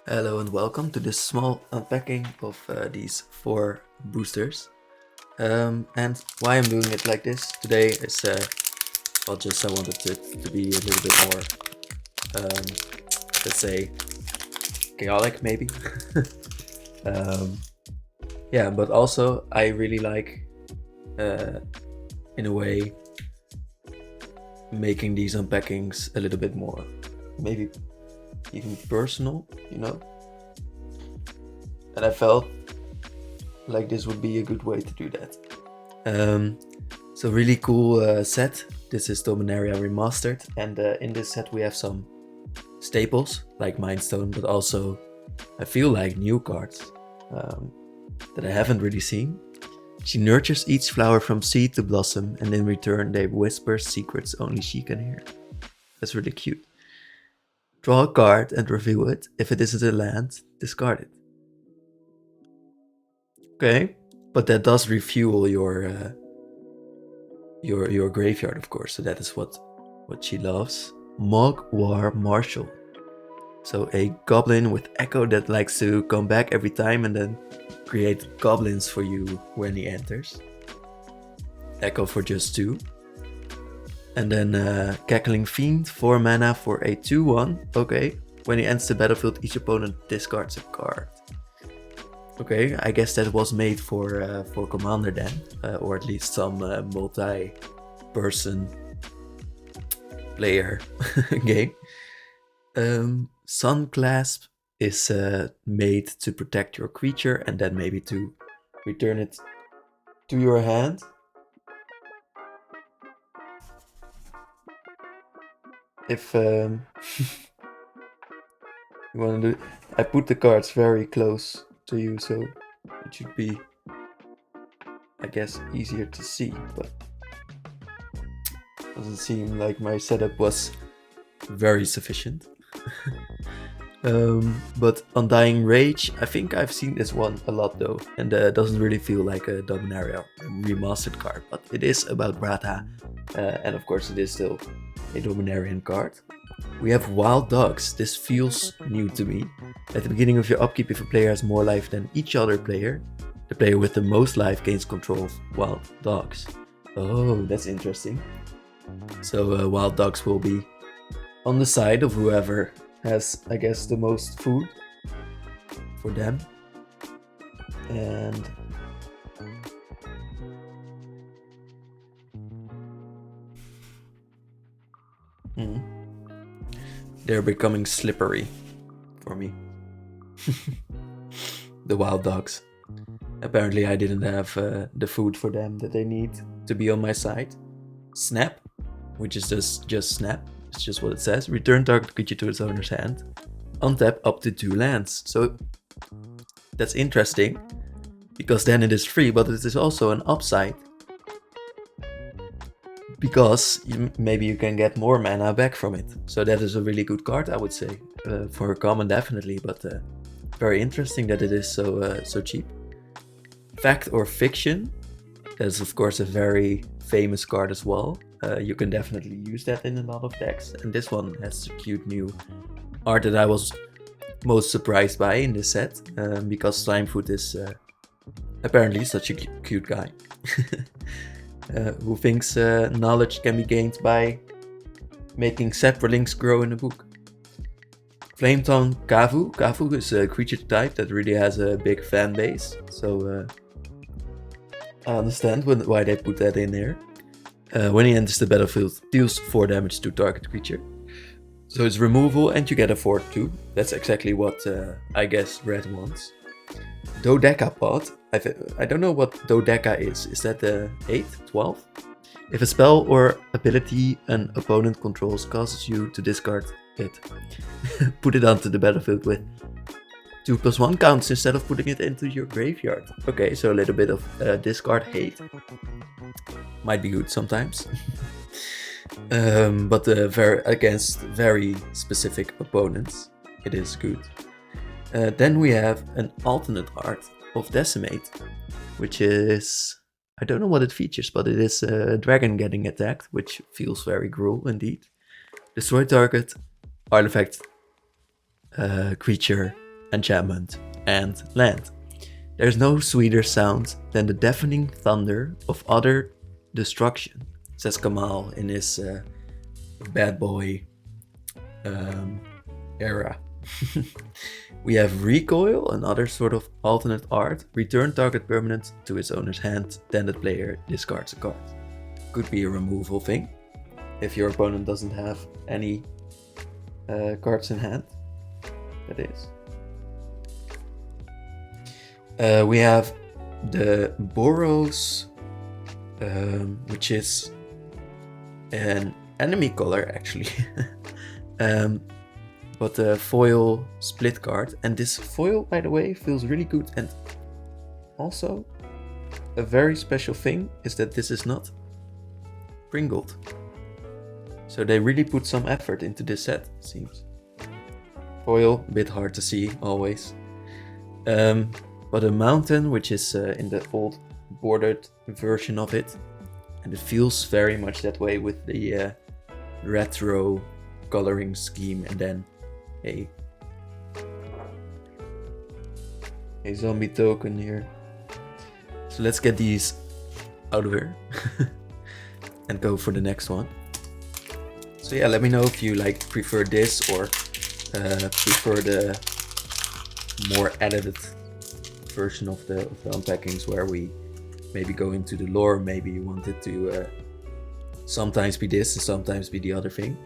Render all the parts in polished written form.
Hello and welcome to this small unpacking of these 4 boosters. And why I'm doing it like this today is, just I wanted it to be a little bit more, um, let's say, chaotic maybe. um, yeah, but also I really like, uh, in a way, making these unpackings a little bit more, maybe even personal, And I felt like this would be a good way to do that. So really cool set. This is Dominaria Remastered, and in this set we have some staples like Mind Stone, but also I feel like new cards that I haven't really seen. She nurtures each flower from seed to blossom, and in return they whisper secrets only she can hear. That's really cute. Draw a card and reveal it. If it isn't a land, discard it. Okay, but that does refuel your graveyard, of course. So that is what she loves. Mogwar Marshal. So a goblin with echo that likes to come back every time and then create goblins for you when he enters. Echo for just 2. And then Cackling Fiend, 4 mana for a 2/1. Okay, when he enters the battlefield, each opponent discards a card. Okay, I guess that was made for Commander then, or at least some multi-person player game. Sun Clasp is made to protect your creature and then maybe to return it to your hand. If you want to do, I put the cards very close to you, so it should be, I guess, easier to see, but doesn't seem like my setup was very sufficient. But Undying Rage, I think I've seen this one a lot though, and doesn't really feel like a Dominaria remastered card, but it is about Rata, and of course it is still a Dominarian card. We have Wild Dogs. This feels new to me. At the beginning of your upkeep, if a player has more life than each other player, the player with the most life gains control of Wild Dogs. Oh, that's interesting. So Wild Dogs will be on the side of whoever has, I guess, the most food for them. And they're becoming slippery for me. The Wild Dogs. Apparently I didn't have the food for them that they need to be on my side. Snap, which is just snap. It's just what it says. Return target creature to its owner's hand. Untap up to 2 lands. So that's interesting, because then it is free, but it is also an upside, because maybe you can get more mana back from it. So that is a really good card, I would say, for a common definitely, but very interesting that it is so cheap. Fact or Fiction, that is of course a very famous card as well. You can definitely use that in a lot of decks, and this one has cute new art that I was most surprised by in this set, because Slimefoot is apparently such a cute guy. Who thinks knowledge can be gained by making saplings grow in a book. Flametongue Kavu. Kavu is a creature type that really has a big fan base, so I understand why they put that in there. When he enters the battlefield, deals 4 damage to target creature. So it's removal and you get a 4/2. That's exactly what I guess Red wants. Dodecapod. I don't know what Dodeca is. Is that 8? 12? If a spell or ability an opponent controls causes you to discard it, put it onto the battlefield with 2+1 counts instead of putting it into your graveyard. Okay, so a little bit of discard hate. Might be good sometimes. But against very specific opponents, it is good. Then we have an alternate art of Decimate, which is, I don't know what it features, but it is a dragon getting attacked, which feels very Gruul indeed. Destroy target artifact creature enchantment, and land. There's no sweeter sound than the deafening thunder of utter destruction, says Kamal in his bad boy era. We have recoil, another sort of alternate art. Return target permanent to its owner's hand, then the player discards a card. Could be a removal thing, if your opponent doesn't have any cards in hand. That is. We have the Boros, which is an enemy color actually. But a foil split card, and this foil, by the way, feels really good. And also, a very special thing is that this is not Pringled. So they really put some effort into this set, it seems. Foil, a bit hard to see, always. But a mountain, which is in the old bordered version of it. And it feels very much that way with the retro coloring scheme, and then a zombie token here. So let's get these out of here and go for the next one. So yeah, let me know if you like prefer this or prefer the more edited version of the unpackings, where we maybe go into the lore. Maybe you want it to sometimes be this and sometimes be the other thing.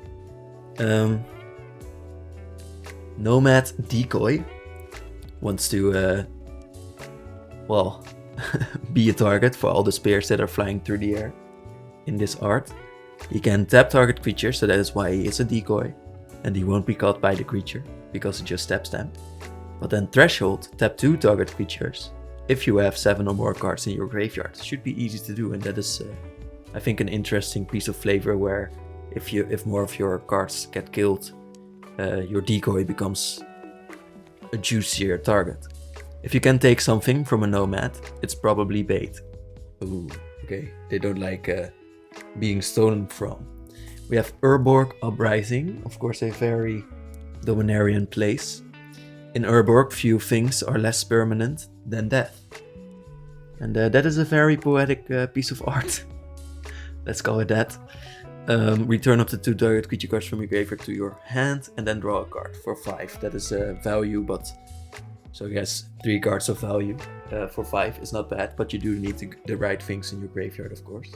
Nomad Decoy wants to, well, be a target for all the spears that are flying through the air in this art. He can tap target creature, so that is why he is a decoy, and he won't be caught by the creature because it just taps them. But then Threshold, tap 2 target creatures if you have 7 or more cards in your graveyard. Should be easy to do, and that is, I think, an interesting piece of flavor where if more of your cards get killed, your decoy becomes a juicier target. If you can take something from a nomad, it's probably bait. Ooh, okay. They don't like being stolen from. We have Urborg Uprising, of course a very dominarian place. In Urborg, few things are less permanent than death. And that is a very poetic piece of art. Let's call it that. Return up to 2 target creature cards from your graveyard to your hand, and then draw a card for 5. That is a value, but so yes, 3 cards of value for 5 is not bad, but you do need the right things in your graveyard, of course.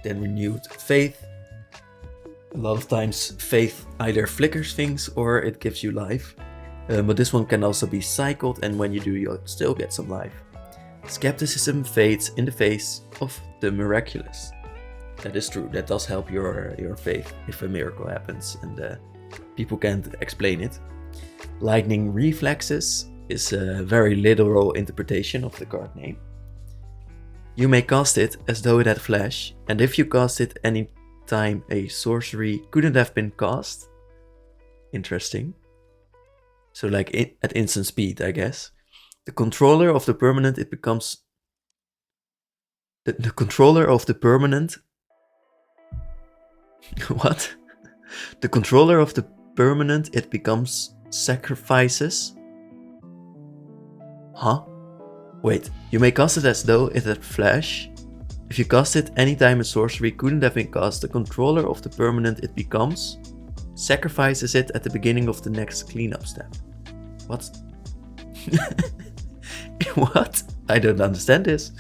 Then Renewed Faith. A lot of times Faith either flickers things or it gives you life, but this one can also be cycled, and when you do, you'll still get some life. Skepticism fades in the face of the miraculous. That is true, that does help your faith if a miracle happens and people can't explain it. Lightning Reflexes is a very literal interpretation of the card name. You may cast it as though it had flash, and if you cast it any time a sorcery couldn't have been cast. Interesting. So like at instant speed, I guess. The controller of the permanent, it becomes... The controller of the permanent... What? The controller of the permanent, it becomes sacrifices? Huh? Wait, you may cast it as though it had flash. If you cast it anytime a sorcery couldn't have been cast, the controller of the permanent it becomes sacrifices it at the beginning of the next cleanup step. What? What? I don't understand this.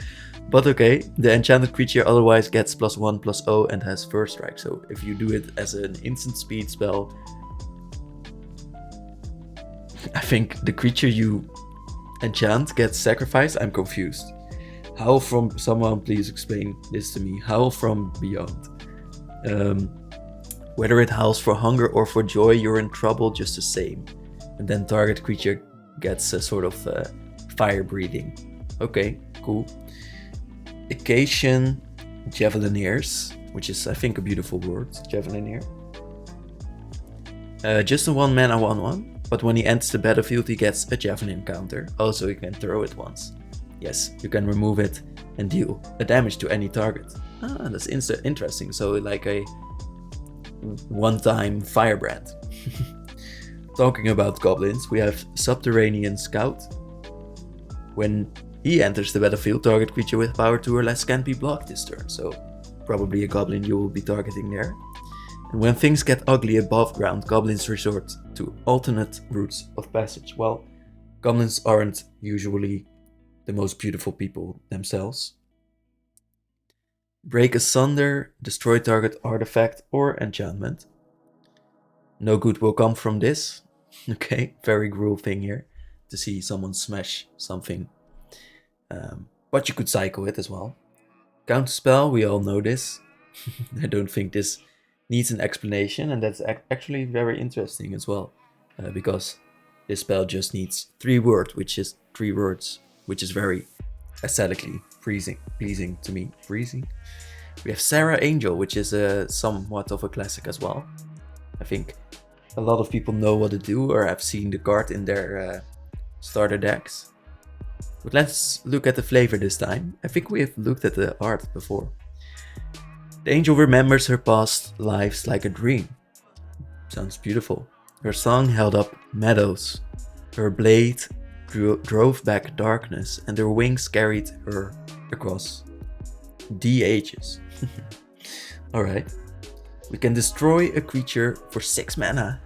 But okay, the enchanted creature otherwise gets +1/+0 and has first strike. So if you do it as an instant speed spell, I think the creature you enchant gets sacrificed. I'm confused. How from someone please explain this to me? How from beyond? Whether it howls for hunger or for joy, you're in trouble just the same. And then target creature gets a sort of fire breathing. Okay, cool. Occasion Javelineers, which is I think a beautiful word, Javelineer. Just a 1-mana 1/1, but when he enters the battlefield he gets a Javelin counter. Also he can throw it once. Yes, you can remove it and deal a damage to any target. Ah, that's interesting. So like a one-time firebrand. Talking about goblins, we have Subterranean Scout. When he enters the battlefield, target creature with power 2 or less can't be blocked this turn, so probably a goblin you will be targeting there. And when things get ugly above ground, goblins resort to alternate routes of passage. Well, goblins aren't usually the most beautiful people themselves. Break asunder, destroy target artifact or enchantment. No good will come from this. Okay, very gruel thing here to see someone smash something. But you could cycle it as well. Counterspell, we all know this. I don't think this needs an explanation, and that's actually very interesting as well, because this spell just needs 3 words, which is very aesthetically pleasing to me. Freezing. We have Sarah Angel, which is somewhat of a classic as well. I think a lot of people know what to do or have seen the card in their starter decks. But let's look at the flavor this time. I think we have looked at the art before. The angel remembers her past lives like a dream. Sounds beautiful. Her song held up meadows. Her blade drove back darkness, and her wings carried her across the ages. Alright. We can destroy a creature for 6 mana.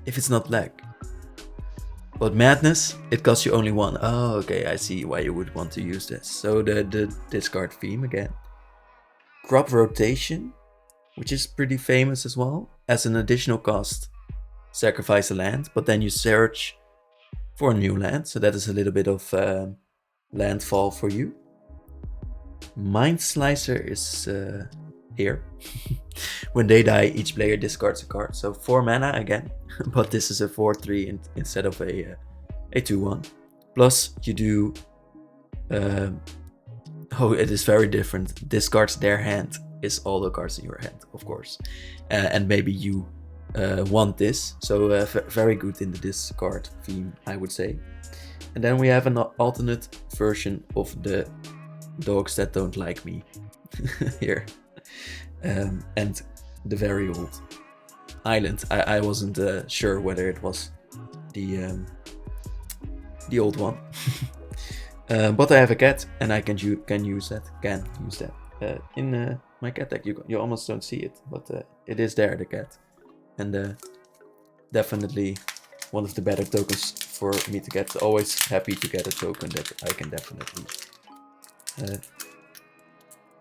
If it's not black. But madness, it costs you only 1. Oh, okay, I see why you would want to use this. So the discard theme again. Crop rotation, which is pretty famous as well. As an additional cost, sacrifice a land, but then you search for a new land. So that is a little bit of landfall for you. Mind Slicer is here. When they die, each player discards a card. So 4 mana again, but this is a 4/3 instead of a 2/1. Plus you do, it is very different. Discards their hand is all the cards in your hand, of course. And maybe you want this, so very good in the discard theme, I would say. And then we have an alternate version of the dogs that don't like me here. And the very old island. I wasn't sure whether it was the old one. But I have a cat, and I can use that. In my cat deck. You almost don't see it, but it is there, the cat, and definitely one of the better tokens for me to get. Always happy to get a token that I can definitely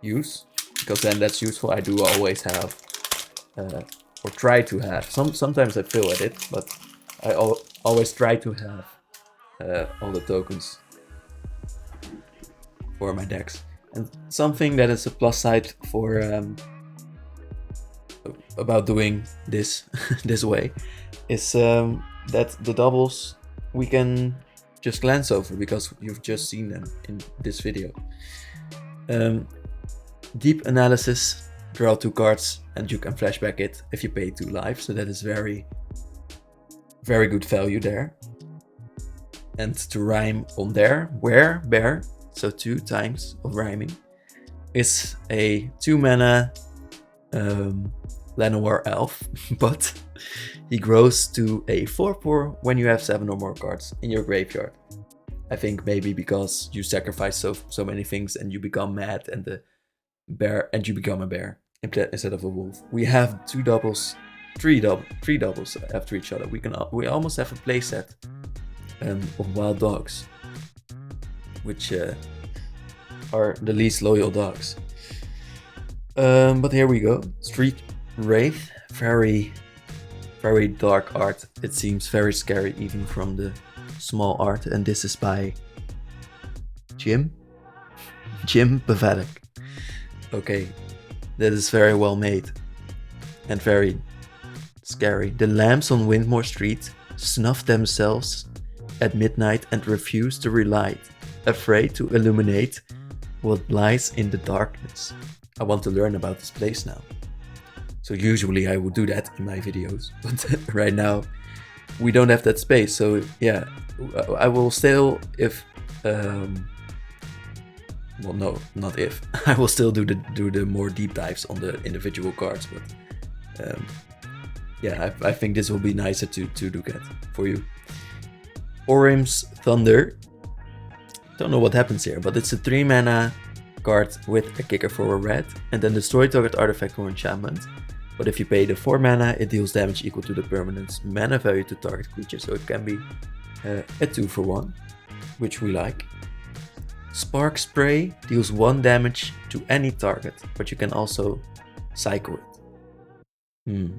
use, because then that's useful. I do always have, or try to have. Sometimes I fail at it, but I always try to have all the tokens for my decks. And something that is a plus side for about doing this this way is that the doubles we can just glance over, because you've just seen them in this video. Deep analysis, draw 2 cards, and you can flashback it if you pay 2 life. So that is very, very good value there. And to rhyme on there, where, bear, so 2 times of rhyming, is a 2 mana Llanowar elf, but he grows to a 4/4 when you have 7 or more cards in your graveyard. I think maybe because you sacrifice so many things and you become mad, and the bear, and you become a bear instead of a wolf. We have 2 doubles, 3 doubles after each other. We almost have a playset of wild dogs, which are the least loyal dogs. But here we go. Street Wraith, very, very dark art. It seems very scary even from the small art, and this is by Jim Pavelik. Okay, that is very well made and very scary. The lamps on Windmore Street snuff themselves at midnight and refuse to relight, afraid to illuminate what lies in the darkness. I want to learn about this place now. So usually I would do that in my videos, but right now we don't have that space. So yeah, I will still, if well, no, not if. I will still do the more deep dives on the individual cards, but Yeah, I think this will be nicer to look at for you. Orim's Thunder. Don't know what happens here, but it's a 3 mana card with a kicker for a red, and then destroy target artifact or enchantment. But if you pay the 4 mana, it deals damage equal to the permanent's mana value to target creature, so it can be a 2 for 1, which we like. Spark Spray deals 1 damage to any target, but you can also cycle it.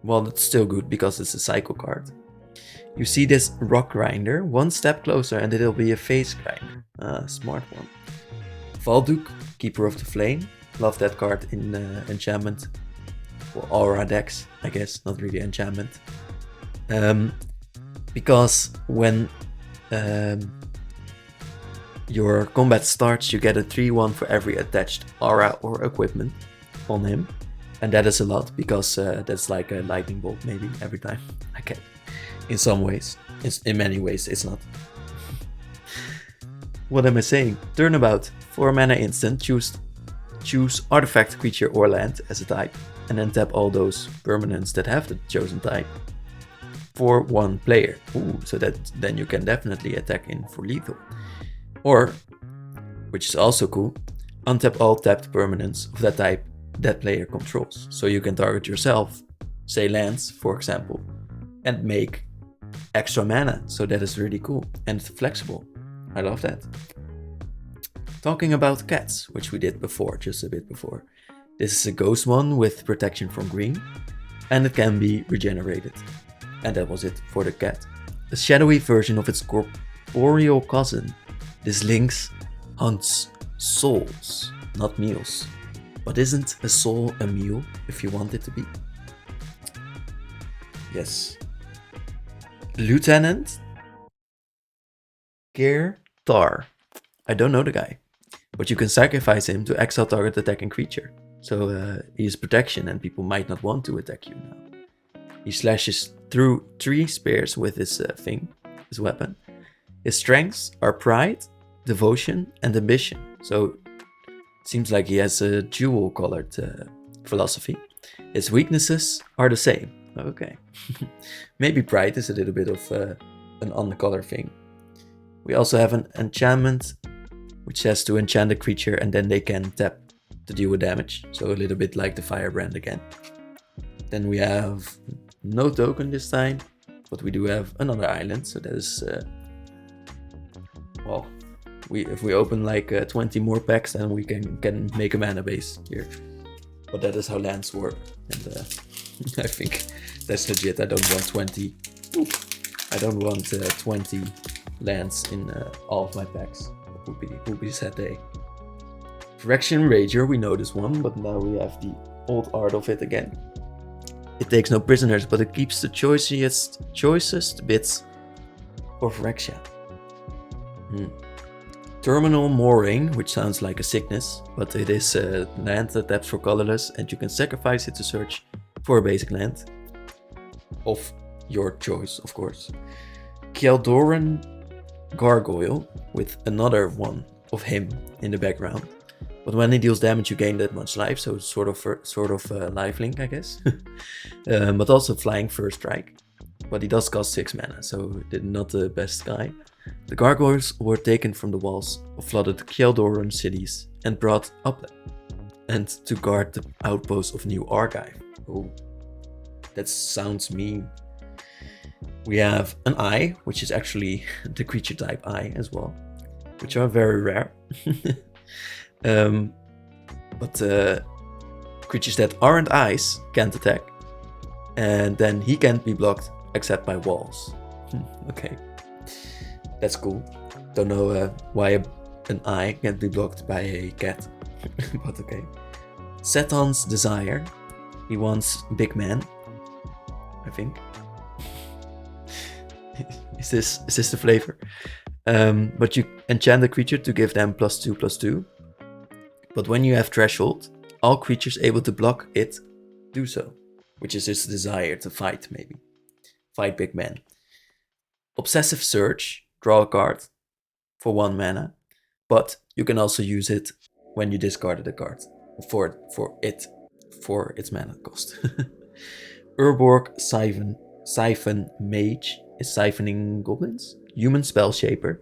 Well, that's still good because it's a cycle card. You see this Rock Grinder, 1 step closer and it'll be a Face Grinder. Smart one. Valduk, Keeper of the Flame. Love that card in enchantment. Or aura decks, I guess, not really enchantment. Because when your combat starts, you get a 3/1 for every attached aura or equipment on him. And that is a lot, because that's like a lightning bolt maybe every time. Okay. In some ways. In many ways, it's not. What am I saying? Turnabout. 4 mana instant. Choose artifact, creature, or land as a type. And then tap all those permanents that have the chosen type for 1 player. Ooh, so that then you can definitely attack in for lethal. Or, which is also cool, untap all tapped permanents of that type that player controls. So you can target yourself, say lands, for example, and make extra mana. So that is really cool and flexible. I love that. Talking about cats, which we did before, just a bit before. This is a ghost one with protection from green, and it can be regenerated. And that was it for the cat. A shadowy version of its corporeal cousin. This lynx hunts souls, not meals. But isn't a soul a meal if you want it to be? Yes. Lieutenant Gertar. I don't know the guy, but you can sacrifice him to exile target attacking creature. So he is protection and people might not want to attack you now. He slashes through 3 spears with his his weapon. His strengths are pride, devotion, and ambition. So seems like he has a dual-colored philosophy. His weaknesses are the same. Okay. Maybe pride is a little bit of an on-color thing. We also have an enchantment, which says to enchant a creature and then they can tap to deal with damage. So a little bit like the Firebrand again. Then we have no token this time, but we do have another island. So that is, well, if we open like 20 more packs, then we can make a mana base here. But that is how lands work, and I think that's legit. I don't want 20. I don't want 20 lands in all of my packs. It would be a sad day. Fraction Rager, we know this one, but now we have the old art of it again. It takes no prisoners, but it keeps the choicest bits of Rexia. Terminal Mooring, which sounds like a sickness, but it is a land that taps for colorless, and you can sacrifice it to search for a basic land of your choice, of course. Kjeldoran Gargoyle, with another one of him in the background. But when he deals damage, you gain that much life, so it's sort of lifelink, I guess. But also flying first strike. But he does cost 6 mana, so not the best guy. The gargoyles were taken from the walls of flooded Kjeldoran cities and brought up and to guard the outposts of New Archive. Oh, that sounds mean. We have an eye, which is actually the creature type eye as well, which are very rare. But creatures that aren't eyes can't attack, and then he can't be blocked except by walls. Okay, that's cool. Don't know why an eye can't be blocked by a cat, but okay. Seton's Desire. He wants big man, I think. Is this the flavor? But you enchant a creature to give them +2/+2. But when you have Threshold, all creatures able to block it do so, which is his desire to fight, maybe. Fight big men. Obsessive Search, draw a card for 1 mana, but you can also use it when you discarded a card for its mana cost. Urborg Siphon Mage is siphoning goblins. Human Spell Shaper.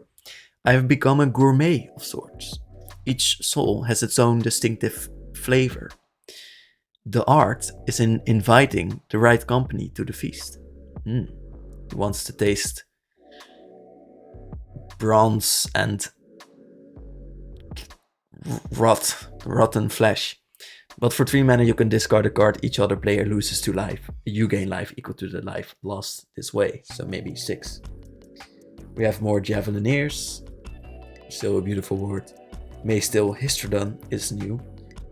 I have become a gourmet of sorts. Each soul has its own distinctive flavor. The art is in inviting the right company to the feast. He wants to taste bronze and rotten flesh. But for 3 mana you can discard a card, each other player loses 2 life. You gain life equal to the life lost this way, so maybe 6. We have more Javelineers, still a beautiful word. Maystill Histrodon is new.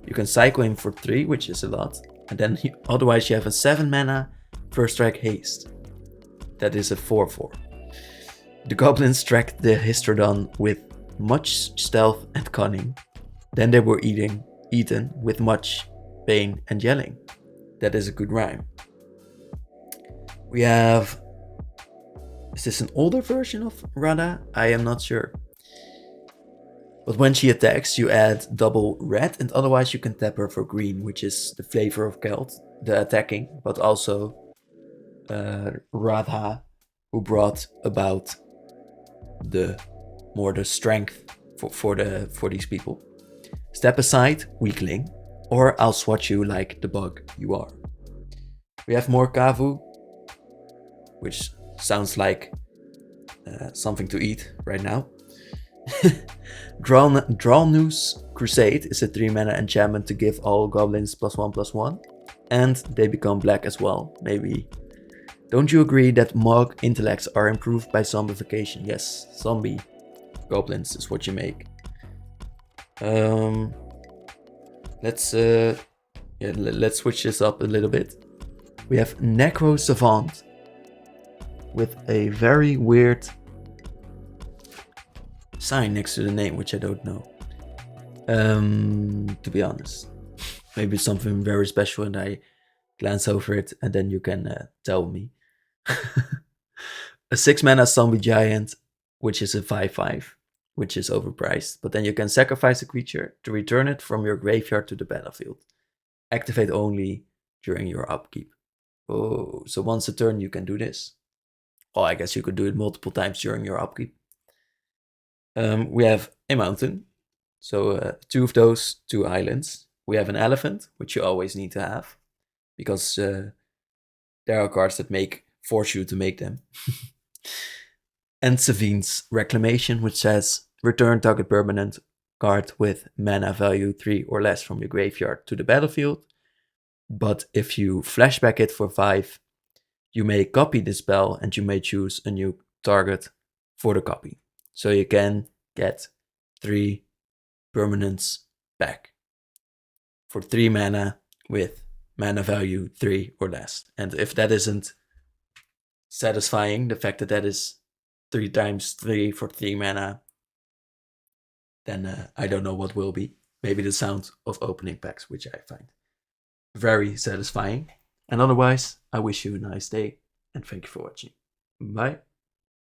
You can cycle him for 3, which is a lot. And then otherwise you have a 7 mana first strike haste. That is a 4/4. The goblins tracked the Histrodon with much stealth and cunning. Then they were eaten with much pain and yelling. That is a good rhyme. We have... Is this an older version of Radha? I am not sure. But when she attacks, you add double red, and otherwise you can tap her for green, which is the flavor of Kelt, the attacking, but also Radha, who brought about the strength for these people. Step aside, weakling, or I'll swat you like the bug you are. We have more Kavu, which sounds like something to eat right now. Dralnu's Crusade is a 3 mana enchantment to give all goblins +1/+1, and they become black as well, maybe. Don't you agree that Mog intellects are improved by zombification? Yes, zombie goblins is what you make. Let's switch this up a little bit. We have Necro Savant with a very weird sign next to the name, which I don't know. To be honest, maybe something very special, and I glance over it, and then you can tell me. A 6 mana zombie giant, which is a 5/5, which is overpriced. But then you can sacrifice a creature to return it from your graveyard to the battlefield. Activate only during your upkeep. Oh, so once a turn you can do this. Oh, I guess you could do it multiple times during your upkeep. We have a mountain. So 2 of those, 2 islands. We have an elephant, which you always need to have, because there are cards that force you to make them. And Savine's Reclamation, which says return target permanent card with mana value 3 or less from your graveyard to the battlefield. But if you flashback it for 5, you may copy the spell and you may choose a new target for the copy. So you can get 3 permanents back for 3 mana with mana value 3 or less. And if that isn't satisfying, the fact that that is 3 times 3 for 3 mana, then I don't know what will be. Maybe the sound of opening packs, which I find very satisfying. And otherwise, I wish you a nice day, and thank you for watching. Bye.